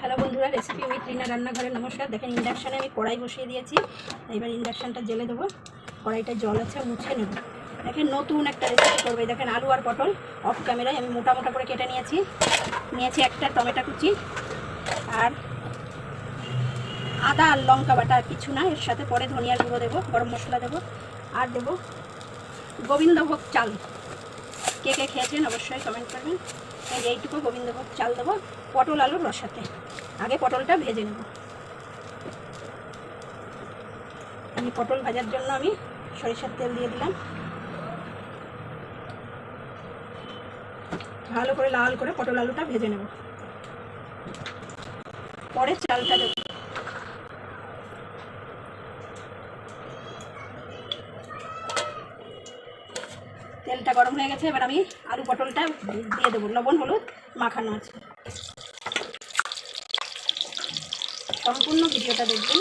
Hello বন্ধুরা, recipe with রিনা রান্নাঘরে নমস্কার। দেখেন ইন্ডাকশানে আমি কড়াই বসিয়ে দিয়েছি। এবার ইন্ডাকশানটা জ্বেলে দেবো। কড়াইটা জল আছে, মুছে নেব। দেখেন নতুন একটা রেসিপি করবে। দেখেন আলু আর পটল অফ ক্যামেরায় আমি মোটা মোটা করে কেটে নিয়েছি একটা টমেটো কুচি আর আদা আর লঙ্কা বাটা, আর কিছু না। এর সাথে পরে ধনিয়ার গুঁড়ো দেবো, গরম মশলা দেবো, আর দেবো গোবিন্দভোগ চাল। কে কে খেয়েছেন অবশ্যই কমেন্ট করবেন। এইটুকু গোবিন্দভোগ চাল দেবো পটল আলুর রসাতে। আগে পটলটা ভেজে নেব। আমি পটল ভাজার জন্য আমি সরিষার তেল দিয়ে দিলাম। ভালো করে লাল করে পটল আলুটা ভেজে নেব, পরে চালটা দেব। তেলটা গরম হয়ে গেছে, এবার আমি আলু পটলটা দিয়ে দেবো। লবণ হলুদ মাখানো আছে। সম্পূর্ণ ভিডিওটা দেখবেন।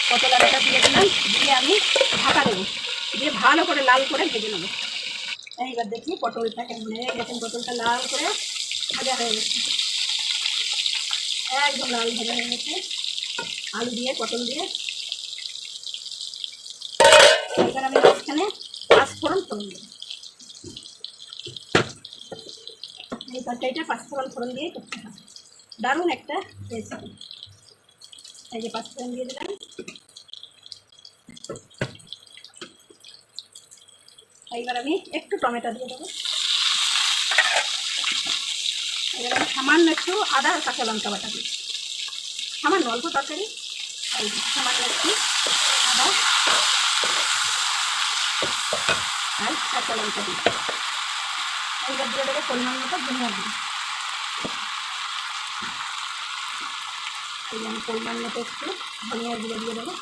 পটল আলুটা দিয়ে দিলাম, দিয়ে আমি ঢাকা দেবো, দিয়ে ভালো করে লাল করে ভেজে নেবো। এইবার দেখি পটলটা কেমন হয়ে গেছে। পটলটা লাল করে ভাজা হয়ে গেছে, একদম লাল ভাজা হয়ে গেছে। আলু দিয়ে পটল দিয়ে এবার আমি মাঝখানে পাঁচফোড়ন ফোড়ন দেবো। এই তরকারিটা পাঁচফোড়ন ফোড়ন দিয়ে করতে হবে, দারুণ একটা রেসিপি। এই যে পাঁচফোড়ন দিয়ে দিলাম। এইবার আমি একটু টমেটো দিয়ে দেবো। এবার আমি সামান্য একটু আদা আর কাঁচা লঙ্কা বাটা দিই, সামান্য অল্প তরকারি। এই সামান্য একটু আদা আর কাঁচা লঙ্কা দিই। এইবার দিয়ে দেবো পরিমাণ মতো ধনিয়া দিই। এই আমি পরিমাণ মতো একটু ধনিয়ার গুঁড়ো দিয়ে দেবো।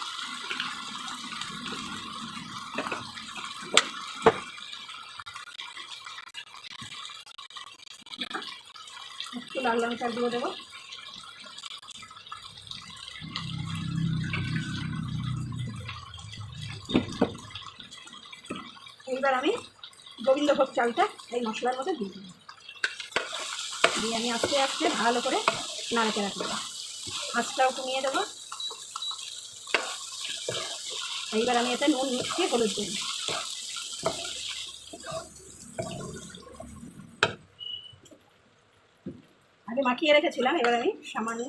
একটু লাল লঙ্কার গুঁড়ো দেবো। এইবার আমি গোবিন্দভোগ চালটা এই মশলার মধ্যে দিয়ে দেবো, দিয়ে আমি আস্তে আস্তে ভালো করে নাড়াচাড়া করবো। আঁচটাও কমিয়ে দেবো। এইবার আমি এতে নুন মিশিয়ে হলুদ দেবো। আগে মাখিয়ে রেখেছিলাম, এবার আমি সামান্য